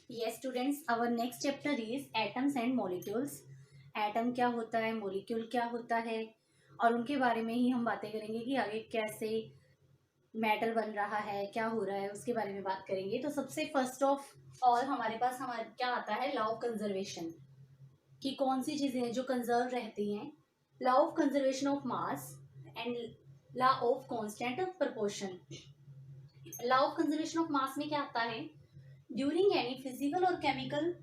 Yes students, our next chapter is atoms and molecules. Atom क्या होता है, molecule क्या होता है, और उनके बारे में ही हम बातें करेंगे कि आगे कैसे मैटर बन रहा है, क्या हो रहा है, उसके बारे में बात करेंगे। तो सबसे फर्स्ट ऑफ ऑल हमारे पास क्या आता है, लॉ ऑफ कंजर्वेशन, कि कौन सी चीजें हैं जो कंजर्व रहती हैं। Law of conservation of mass and law of constant proportion. Law of conservation of mass में क्या आता है, ड्यूरिंग एनी फिजिकल और chemical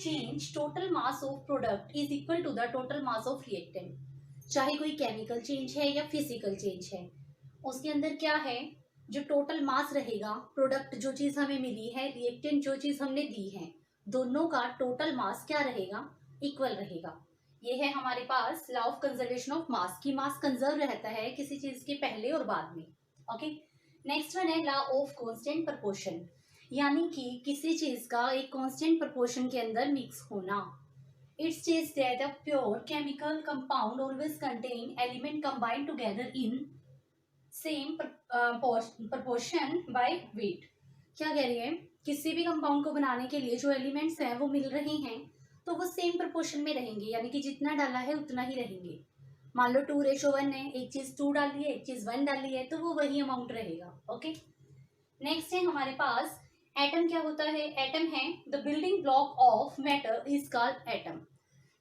change total mass of product is equal to the total mass of reactant. चाहे कोई chemical change है या physical change है, उसके अंदर क्या है, जो टोटल मास रहेगा, प्रोडक्ट जो चीज हमें मिली है, रिएक्टेंट जो चीज हमने दी है, दोनों का टोटल मास क्या रहेगा, इक्वल रहेगा। ये है हमारे पास law of conservation of mass, की मास कंजर्व रहता है किसी चीज के पहले और बाद में। ओके, नेक्स्ट वन है लॉ ऑफ कांस्टेंट प्रोपोर्शन, यानी कि किसी चीज का एक कांस्टेंट प्रोपोर्शन के अंदर मिक्स होना। It states that a pure chemical compound always contain element combined together in same proportion by weight. क्या कह रही है, किसी भी कंपाउंड को बनाने के लिए जो एलिमेंट्स हैं वो मिल रहे हैं तो वो सेम प्रोपोर्शन में रहेंगे, यानी कि जितना डाला है उतना ही रहेंगे। मान लो 2:1 है, एक चीज 2 डाली है, एक चीज 1 डाली है, तो वो वही अमाउंट रहेगा। ओके, नेक्स्ट है हमारे पास एटम। क्या होता है, एटम है the building block of matter is called atom.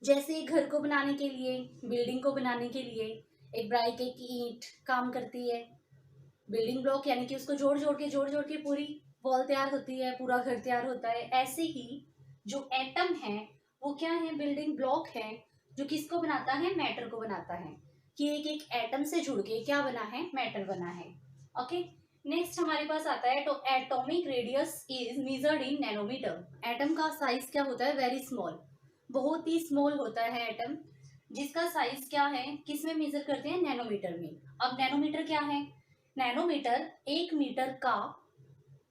जैसे घर को बनाने के लिए, बिल्डिंग को बनाने के लिए एक ब्राइक, एक ईंट काम करती है। बिल्डिंग ब्लॉक यानी कि उसको जोड़ जोड़ के पूरी वॉल तैयार होती है, पूरा घर तैयार होता है। ऐसे ही जो एटम है वो क्या है, बिल्डिंग ब्लॉक है, जो किसको बनाता है, मैटर को बनाता है। कि एक एक एटम से जुड़ के क्या बना है, मैटर बना है। ओके, नेक्स्ट हमारे पास आता है तो atomic radius is measured in nanometre. Atom का साइज क्या होता है, वेरी स्मॉल, बहुत ही स्मॉल होता है एटम, जिसका साइज क्या है, किस में मेजर करते हैं, नैनोमीटर में। अब नैनोमीटर क्या है, नैनोमीटर 1 मीटर का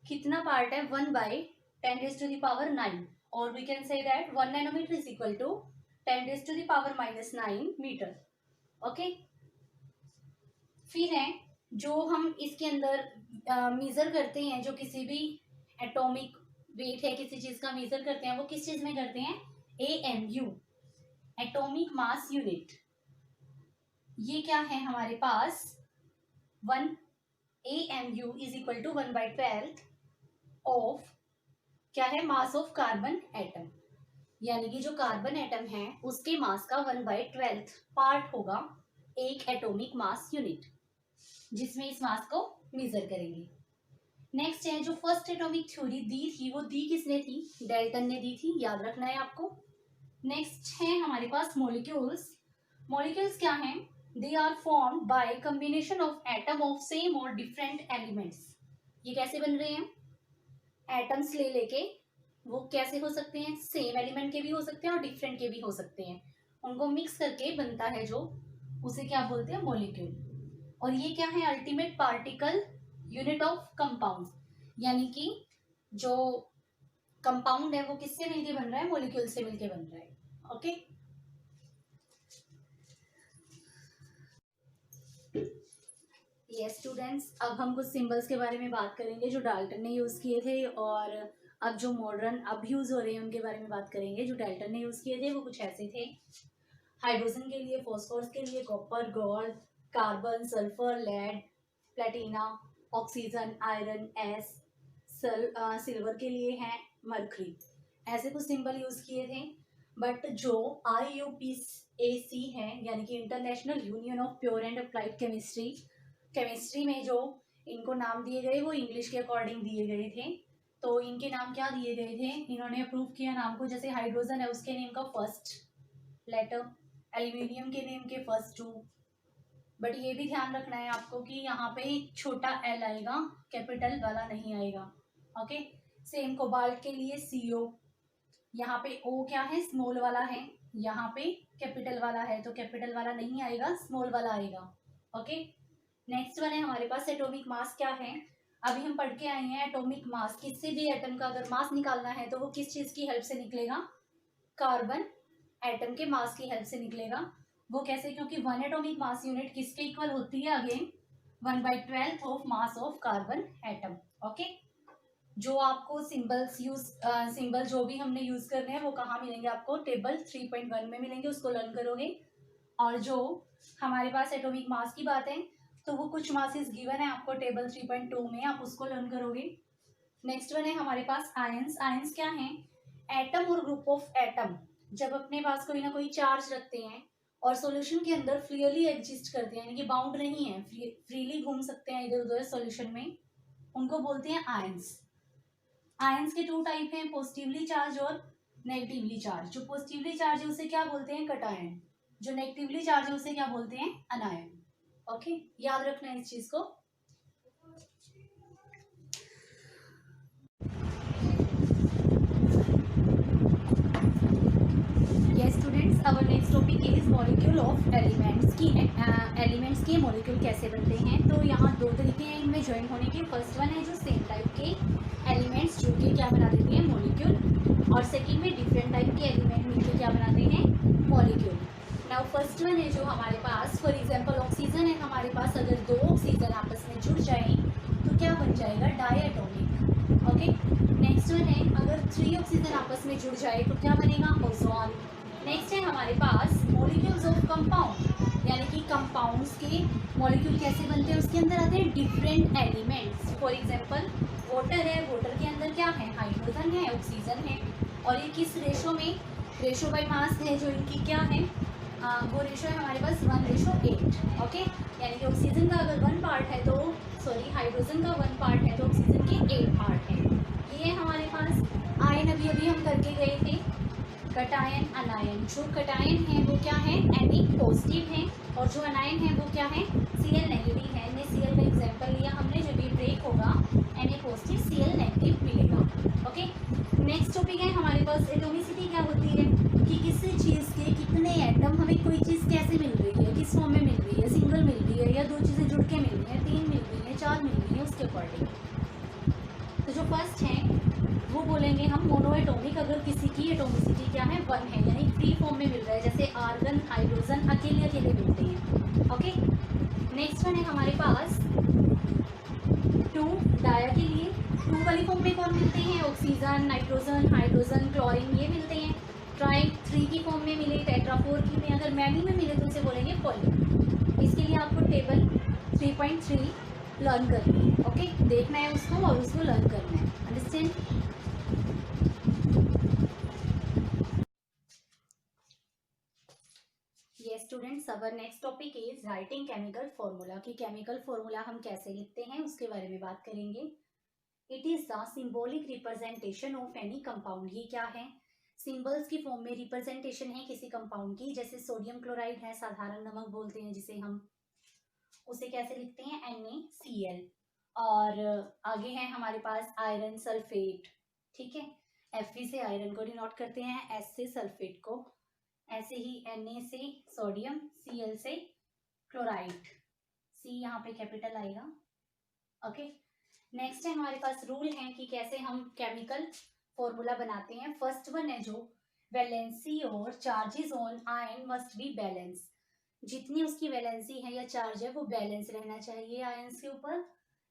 कितना पार्ट है, 1/10⁻⁹, और we can say that 1 nanometre is equal to 10⁻⁹ metre. Okay, फिर है जो हम इसके अंदर मेजर करते हैं, जो किसी भी एटॉमिक वेट है किसी चीज का मेजर करते हैं, वो किस चीज में करते हैं, AMU, एटॉमिक मास यूनिट। ये क्या है हमारे पास, 1 AMU is equal to 1/12 of, क्या है, मास ऑफ कार्बन एटम। यानी कि जो कार्बन एटम है उसके मास का 1/12 पार्ट होगा एक एटॉमिक मास यूनिट, जिसमें इस मास को मेजर करेंगे। नेक्स्ट है जो फर्स्ट एटॉमिक थ्योरी दी थी, वो दी किसने थी, डेल्टन ने दी थी, याद रखना है आपको। नेक्स्ट है हमारे पास मॉलिक्यूल्स। मॉलिक्यूल्स क्या हैं, they are formed by combination of atom of same और डिफरेंट एलिमेंट्स। ये कैसे बन रहे हैं, एटम्स ले लेके, वो कैसे हो सकते हैं, सेम एलिमेंट के भी हो सकते हैं और डिफरेंट के भी हो सकते हैं, उनको मिक्स करके बनता है जो, उसे क्या बोलते हैं, मॉलिक्यूल। और ये क्या है, ultimate particle unit of compound, यानी कि जो कंपाउंड है वो किससे मिलके बन रहा है, मॉलिक्यूल से मिलके बन रहा है। ओके, यस स्टूडेंट्स, अब हम कुछ सिंबल्स के बारे में बात करेंगे जो डाल्टन ने यूज किए थे, और अब जो मॉडर्न अब यूज हो रहे हैं उनके बारे में बात करेंगे। जो डाल्टन ने यूज किए थे वो कुछ ऐसे थे, हाइड्रोजन के लिए फॉस्फोरस के लिए copper, gold, carbon, sulphur, lead, platina, oxygen, iron, S, silver के लिए है मरकरी। ऐसे कुछ सिंबल यूज किए थे। बट जो IUPAC है, यानी कि international union of pure and applied chemistry, chemistry में जो इनको नाम दिए गए वो इंग्लिश के अकॉर्डिंग दिए गए थे। तो इनके नाम क्या दिए गए थे, इन्होंने अप्रूव किया नाम को, जैसे हाइड्रोजन है उसके नेम का फर्स्ट लेटर, एल्यूमिनियम के नेम के फर्स्ट 2। बट ये भी ध्यान रखना है आपको कि यहाँ पे छोटा एल आएगा, कैपिटल वाला नहीं आएगा। ओके, सेम कोबाल्ट के लिए CO, यहाँ पे O क्या है, स्मॉल वाला है, यहाँ पे कैपिटल वाला है, तो कैपिटल वाला नहीं आएगा, स्मॉल वाला आएगा। ओके, नेक्स्ट वन है हमारे पास एटॉमिक मास। क्या है, अभी हम पढ़ के आए हैं एटॉमिक मास, किसी भी एटम का अगर मास निकालना है तो वो किस चीज की हेल्प से निकलेगा, कार्बन एटम के मास की हेल्प से निकलेगा। वो कैसे, क्योंकि 1 एटॉमिक मास यूनिट किसके इक्वल होती है, again 1/12 of mass of carbon atom. Okay, जो आपको सिंबल जो भी हमने यूज करने हैं वो कहाँ मिलेंगे आपको, टेबल 3.1 में मिलेंगे, उसको लर्न करोगे। और जो हमारे पास एटॉमिक मास की बात है तो वो कुछ मासेस गिवन है आपको टेबल 3.2 में, आप उसको लर्न करोगे। नेक्स्ट वन है हमारे पास आयंस। आयंस क्या है, एटम और ग्रुप ऑफ एटम जब अपने पास कोई ना कोई चार्ज रखते हैं और सॉल्यूशन के अंदर फ्रीली एग्जिस्ट करते हैं, यानी कि बाउंड नहीं है, फ्रीली घूम सकते हैं इधर उधर सॉल्यूशन में, उनको बोलते हैं आयंस। आयंस के टू टाइप हैं, पॉजिटिवली चार्ज और नेगेटिवली चार्ज। जो पॉजिटिवली चार्ज है उसे क्या बोलते हैं, कटायन। जो नेगेटिवली चार्ज है उसे क्या बोलते हैं, अनायन। ओके, याद रखना है इस चीज को। Yes students, our next topic is molecule of elements की। एलिमेंट्स के मॉलिक्यूल कैसे बनते हैं, तो यहाँ दो तरीके हैं इनमें ज्वाइन होने के। फर्स्ट वन है जो सेम टाइप के एलिमेंट्स जुड़के क्या बना देते हैं, मॉलिक्यूल, और सेकंड में डिफरेंट टाइप के एलिमेंट मिलके क्या बनाते हैं, मॉलिक्यूल। नाउ फर्स्ट वन है जो हमारे पास, फॉर एग्जांपल ऑक्सीजन है हमारे पास, अगर दो ऑक्सीजन आपस में जुड़ जाए तो क्या बन जाएगा, डायटोमिक। ओके, नेक्स्ट वन है अगर 3 ऑक्सीजन आपस में जुड़ जाए तो क्या बनेगा, ओजोन। नेक्स्ट है हमारे पास मॉलिक्यूल्स ऑफ कंपाउंड, यानी कि कंपाउंड्स के मॉलिक्यूल कैसे बनते हैं, उसके अंदर आते हैं different elements. For example water है, वाटर के अंदर क्या है, हाइड्रोजन है, ऑक्सीजन है, और ये किस रेशो में, रेशो बाय मास है जो इनकी क्या है, वो रेशो है हमारे पास 1:8। ओके, यानी कि ऑक्सीजन का अगर 1 पार्ट है तो, सॉरी हाइड्रोजन का 1 पार्ट है तो ऑक्सीजन के 8 पार्ट है। ये है हमारे पास। आयन अभी अभी हम करके गए थे, कटायन अनायन। जो कटायन है वो क्या है, Na पॉजिटिव है, और जो अनायन है वो क्या है, Cl नेगेटिव है। Cl का एग्जांपल लिया हमने, जब ये ब्रेक होगा Na पॉजिटिव Cl नेगेटिव मिलेगा। ओके, नेक्स्ट टॉपिक है हमारे पास एटॉमिसिटी। क्या होती है कि किसी चीज़ के कितने एटम, हमें कोई चीज़ कैसे मिल रही है, किस फॉर्म में मिल रही है, सिंगल मिल रही है या दो चीज़ें जुड़ के मिल रही है, 3 मिल रही है, 4 मिल रही है, उसके अकॉर्डिंग। तो जो फर्स्ट है वो बोलेंगे हम मोनो एटॉमिक, अगर किसी की एटॉमिसिटी क्या है, 1 है, यानी फ्री फॉर्म में मिल रहा है, जैसे आर्गन हाइड्रोजन अकेले अकेले मिलते हैं। ओके, नेक्स्ट वन है हमारे पास 2 डाया के लिए। 2 वाली फॉर्म में कौन मिलते हैं, ऑक्सीजन, नाइट्रोजन, हाइड्रोजन, क्लोरीन, ये मिलते हैं। ट्राई 3 की फॉर्म में मिले, टेट्रा 4 की में, अगर मैनी में मिले तो उसे बोलेंगे पॉली। इसके लिए आपको टेबल 3.3 लर्न करनी है। ओके, देखना है उसको और उसको लर्न करना है, अंडरस्टैंड। ये students, our next topic is writing chemical formula. कि केमिकल फॉर्मूला हम कैसे लिखते हैं उसके बारे में बात करेंगे। It is the symbolic representation of any compound. ये क्या है, सिंबल्स की फॉर्म में रिप्रेजेंटेशन है किसी कंपाउंड की। जैसे सोडियम क्लोराइड है, साधारण नमक बोलते हैं जिसे हम, उसे कैसे लिखते हैं, NaCl। और आगे है हमारे पास आयरन सल्फेट, ठीक है, Fe से आयरन को डिनोट करते हैं, S से सल्फेट को, ऐसे ही Na से सोडियम, Cl से क्लोराइड, C यहाँ पे कैपिटल आएगा। ओके, नेक्स्ट है हमारे पास रूल है कि कैसे हम केमिकल फॉर्मूला बनाते हैं। फर्स्ट वन है जो वैलेंसी और charges on ion must be balance. जितनी उसकी वैलेंसी है या चार्ज है वो बैलेंस रहना चाहिए आयंस के ऊपर।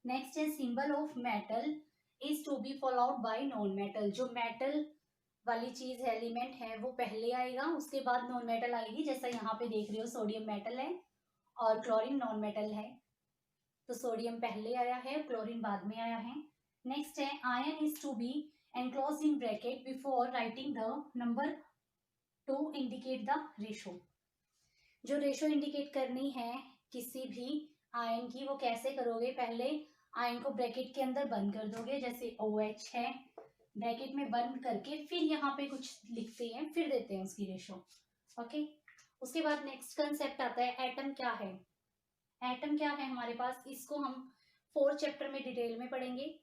नेक्स्ट है symbol of metal is to be followed by non metal. जो मेटल वाली चीज है, एलिमेंट है, वो पहले आएगा, उसके बाद नॉन मेटल आएगी। जैसा यहाँ पे देख रहे हो, सोडियम मेटल है और क्लोरीन नॉन मेटल है, तो सोडियम पहले आया है, क्लोरीन बाद में आया है। नेक्स्ट है ion is to be enclosed in bracket before writing the number to indicate the ratio. जो रेशो इंडिकेट करनी है किसी भी आयन की, वो कैसे करोगे, पहले आयन को ब्रैकेट के अंदर बंद कर दोगे, जैसे OH है, ब्रैकेट में बंद करके फिर यहाँ पे कुछ लिखते हैं, फिर देते हैं उसकी रेशो। ओके, उसके बाद नेक्स्ट कंसेप्ट आता है एटम क्या है। एटम क्या है हमारे पास, इसको हम 4th चैप्टर में डिटेल में पढ़ेंगे,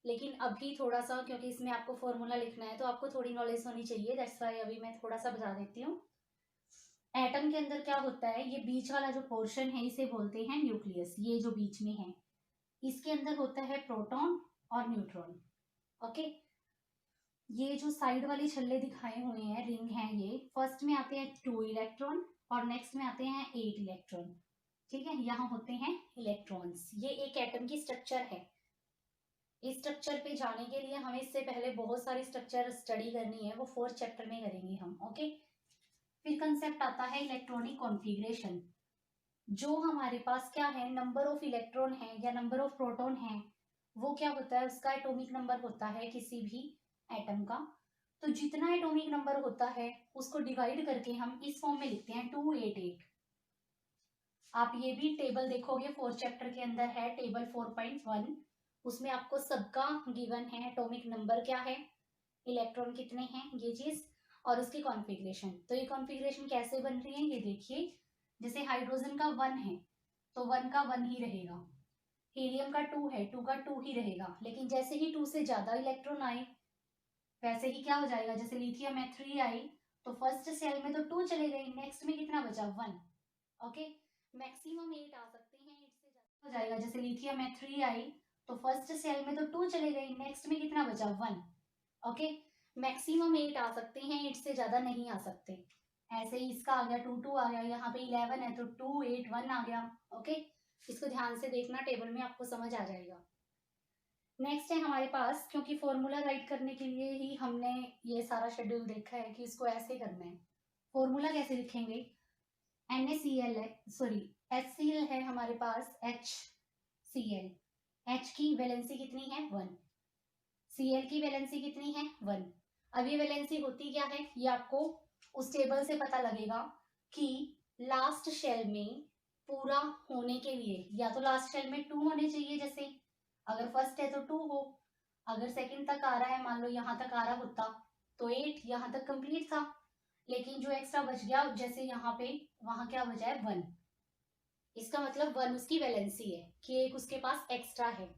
लेकिन अभी थोड़ा सा, क्योंकि इसमें आपको फॉर्मूला लिखना है तो आपको थोड़ी नॉलेज होनी चाहिए, दैट्स व्हाई अभी मैं थोड़ा सा बता देती हूँ। एटम के अंदर क्या होता है, ये बीच वाला जो पोर्शन है इसे बोलते हैं न्यूक्लियस। ये जो बीच में है इसके अंदर होता है प्रोटॉन और न्यूट्रॉन। ओके, ये जो साइड वाले छल्ले दिखाए हुए हैं, रिंग हैं, ये फर्स्ट में आते हैं 2 इलेक्ट्रॉन और नेक्स्ट में आते हैं 8 इलेक्ट्रॉन। ठीक है, यहाँ होते हैं इलेक्ट्रॉन्स। ये एक एटम की स्ट्रक्चर है। इस स्ट्रक्चर पे जाने के लिए हमें इससे पहले बहुत सारी स्ट्रक्चर स्टडी करनी है, वो 4th चैप्टर में करेंगे हम। ओके, फिर कंसेप्ट आता है इलेक्ट्रॉनिक कॉन्फ़िगरेशन। जो हमारे पास क्या है, नंबर ऑफ इलेक्ट्रॉन है या नंबर ऑफ प्रोटॉन है, वो क्या होता है, उसका एटॉमिक नंबर होता है किसी भी एटम का। तो जितना एटॉमिक नंबर होता है उसको डिवाइड करके हम इस फॉर्म में लिखते हैं 288। आप ये भी टेबल देखोगे 4th चैप्टर के अंदर है टेबल 4.1, उसमें आपको सबका गिवन है, एटॉमिक नंबर क्या है, इलेक्ट्रॉन कितने हैं, ये चीज, और उसकी कॉन्फ़िगरेशन। तो ये कॉन्फ़िगरेशन कैसे बन रही है ये देखिए। जैसे हाइड्रोजन का 1 है तो 1 का 1 ही रहेगा, हीलियम का 2 है 2 का 2 ही रहेगा, लेकिन जैसे ही 2 से ज्यादा इलेक्ट्रॉन आए वैसे ही क्या हो जाएगा, जैसे लिथियम में 3 आई तो फर्स्ट सेल में तो 2 चले गए, नेक्स्ट में कितना बचा 1। ओके, मैक्सिमम 8 आ सकते हैं, 8 से ज्यादा हो जाएगा, जैसे लिथियम में 3 आई तो फर्स्ट सेल में तो 2 चले गए, नेक्स्ट में कितना बचा 1। ओके, मैक्सिमम 8 आ सकते हैं, 8 से ज्यादा नहीं आ सकते। ऐसे ही इसका आ गया 2 2 आ गया, यहाँ पे 11 है तो 2 8 1 आ गया। ओके, इसको ध्यान से देखना, टेबल में आपको समझ आ जाएगा। नेक्स्ट है हमारे पास, क्योंकि फॉर्मूला राइट करने के लिए ही हमने ये सारा शेड्यूल देखा है कि इसको ऐसे करना है। फॉर्मूला कैसे लिखेंगे, NaCl है, सॉरी HCl है हमारे पास, HCl, H की वैलेंसी कितनी है 1, Cl की वैलेंसी कितनी है 1। अब ये वैलेंसी होती क्या है, ये आपको उस टेबल से पता लगेगा कि लास्ट शेल में पूरा होने के लिए या तो लास्ट शेल में 2 होने चाहिए, जैसे अगर फर्स्ट है तो 2 हो, अगर सेकंड तक आ रहा है, मान लो यहाँ तक आ रहा होता तो 8, यहाँ तक कंप्लीट था, लेकिन जो एक्स्ट्रा बच गया, जैसे यहाँ पे, वहां क्या बचा है 1, इसका मतलब 1 उसकी वैलेंसी है कि एक उसके पास एक्स्ट्रा है।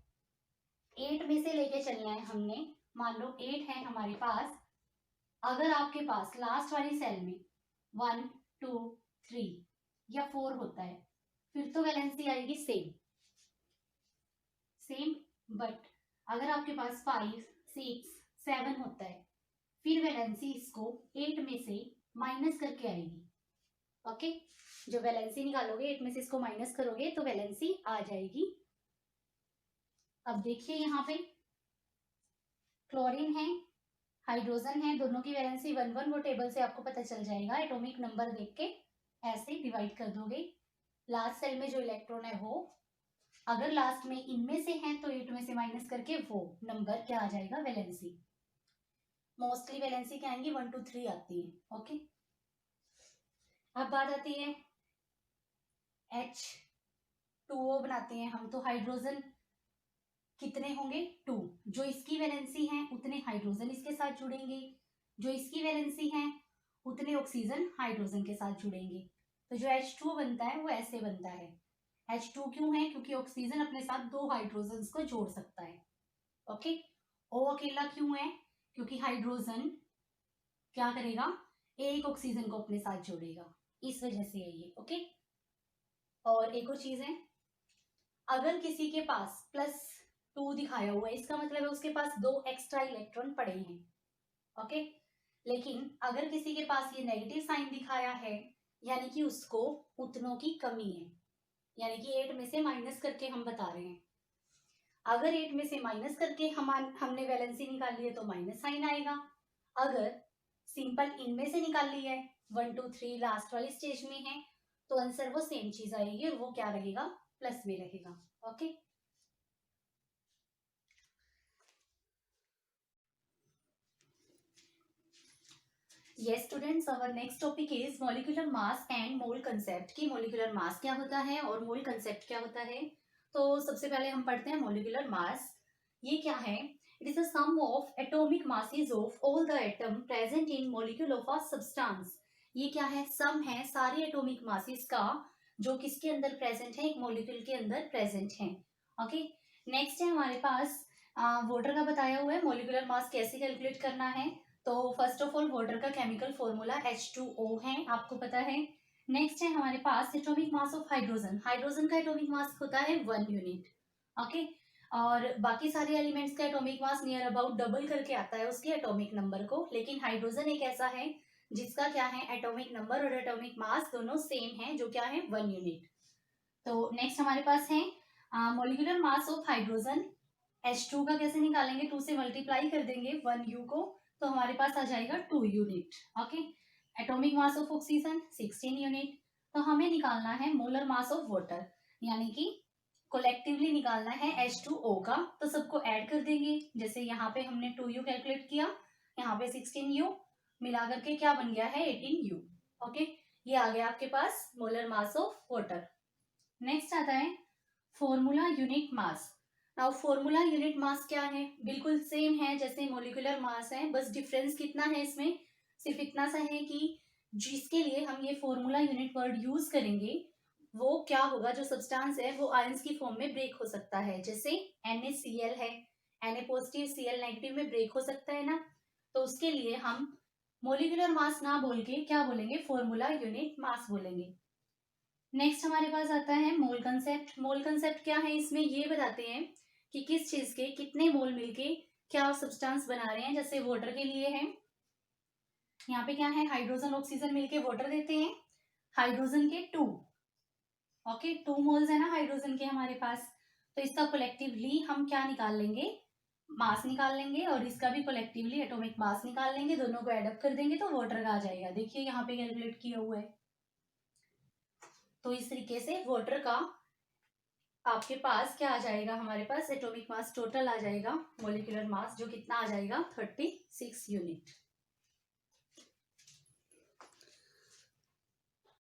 8 में से लेके चलना है हमने, मान लो 8 है हमारे पास, अगर आपके पास लास्ट वाली सेल में 1 2 3 या 4 होता है फिर तो वैलेंसी आएगी सेम सेम, बट अगर आपके पास 5 6 7 होता है फिर वैलेंसी इसको 8 में से माइनस करके आएगी। ओके, जो वैलेंसी निकालोगे 8 में से इसको माइनस करोगे तो वैलेंसी आ जाएगी। अब देखिए यहाँ पे क्लोरीन है, हाइड्रोजन है, दोनों की वैलेंसी 1 1, वो टेबल से आपको पता चल जाएगा, एटॉमिक नंबर देख के ऐसे डिवाइड कर दोगे। लास्ट सेल में जो इलेक्ट्रॉन है वो अगर लास्ट में इनमें से है तो 8 में से माइनस करके वो नंबर क्या आ जाएगा, वैलेंसी। मोस्टली वैलेंसी क्या आएंगी 1 2 3 आती है। ओके, अब बात आती है H2O बनाते हैं हम, तो हाइड्रोजन कितने होंगे 2, जो इसकी वैलेंसी है उतने हाइड्रोजन इसके साथ जुड़ेंगे, जो इसकी वैलेंसी है उतने ऑक्सीजन हाइड्रोजन के साथ जुड़ेंगे। तो जो H2O बनता है वो ऐसे बनता है। H2 क्यों है, क्योंकि ऑक्सीजन अपने साथ 2 हाइड्रोजन को जोड़ सकता है। ओके, O अकेला क्यों है, क्योंकि हाइड्रोजन क्या करेगा, एक ऑक्सीजन को अपने साथ जोड़ेगा, इस वजह से है ये। ओके, और एक और चीज है, अगर किसी के पास +2 दिखाया हुआ है इसका मतलब है उसके पास 2 एक्स्ट्रा इलेक्ट्रॉन पड़े हैं। ओके, लेकिन अगर किसी के पास ये नेगेटिव साइन दिखाया है यानी कि उसको उतनों की कमी है, यानी कि 8 में से माइनस करके हम बता रहे हैं। अगर 8 में से माइनस करके हमने वैलेंसी निकाली है तो माइनस साइन आएगा, अगर सिंपल इनमें से निकाल ली है 1 2 3 लास्ट वाली स्टेज में है तो आंसर वो सेम चीज आएगी और वो क्या रहेगा, प्लस में रहेगा। Okay, yes students, our next topic is molecular mass and mole concept कि molecular mass क्या होता है और mole concept क्या होता है। तो सबसे पहले हम पढ़ते हैं molecular mass, ये क्या है, it is a sum of atomic masses of all the atom present in molecule of a substance। ये क्या है, सम है सारे एटॉमिक मासेस का जो किसके अंदर प्रेजेंट है, एक मॉलिक्यूल के अंदर प्रेजेंट है। ओके, नेक्स्ट है हमारे पास वाटर का बताया हुआ है मॉलिक्यूलर मास कैसे कैलकुलेट करना है। तो फर्स्ट ऑफ ऑल वाटर का केमिकल फॉर्मूला H2O है, आपको पता है। नेक्स्ट है हमारे पास atomic mass of hydrogen, hydrogen का एटॉमिक मास होता है 1 यूनिट। ओके, और बाकी सारे एलिमेंट्स का atomic mass near about double करके आता है उसके एटॉमिक नंबर को, लेकिन हाइड्रोजन एक ऐसा है जिसका क्या है, एटॉमिक नंबर और एटॉमिक मास दोनों सेम है, जो क्या है 1 यूनिट। तो नेक्स्ट हमारे पास है molecular mass of hydrogen, H2 का कैसे निकालेंगे, 2 से मल्टीप्लाई कर देंगे 1U को, तो हमारे पास आ जाएगा 2 unit. Okay, atomic mass of oxygen 16 unit. तो हमें निकालना है मोलर मास ऑफ वाटर, यानी कि कोलेक्टिवली निकालना है H2O का। तो सबको ऐड कर देंगे, जैसे यहाँ पे हमने 2U कैलकुलेट किया, यहाँ पे 16U, मिला करके क्या बन गया है 18U। ओके, ये आ गया आपके पास molar mass of water. Next आता है formula unit mass. Now formula unit mass क्या है, बिल्कुल सेम है जैसे मोलिकुलर मास है, बस डिफरेंस कितना है इसमें, सिर्फ इतना सा है कि जिसके लिए हम ये फॉर्मूला यूनिट वर्ड यूज करेंगे वो क्या होगा, जो सब्सटेंस है वो आयंस की फॉर्म में ब्रेक हो सकता है, जैसे NaCl है, Na पॉजिटिव Cl नेगेटिव में ब्रेक हो सकता है ना, तो उसके लिए हम मोलिकुलर मास ना बोल के क्या बोलेंगे, फॉर्मूला यूनिट मास बोलेंगे। नेक्स्ट हमारे पास आता है मोल कंसेप्ट। मोल कंसेप्ट क्या है, इसमें ये बताते हैं कि किस चीज के कितने मोल मिलके क्या सब्सटेंस बना रहे हैं। जैसे वाटर के लिए है, यहाँ पे क्या है, हाइड्रोजन ऑक्सीजन मिलके वाटर देते हैं, हाइड्रोजन के 2, ओके 2 मोल्स है ना हाइड्रोजन के हमारे पास, तो इसका कलेक्टिवली हम क्या निकाल लेंगे, मास निकाल लेंगे, और इसका भी कलेक्टिवली एटॉमिक मास निकाल लेंगे, दोनों को एडअप कर देंगे तो वाटर का आ जाएगा। देखिए यहाँ पे कैलकुलेट किया हुआ है। तो इस तरीके से वाटर का आपके पास क्या आ जाएगा, हमारे पास एटॉमिक मास टोटल आ जाएगा, मोलिकुलर मास जो कितना आ जाएगा 36 यूनिट।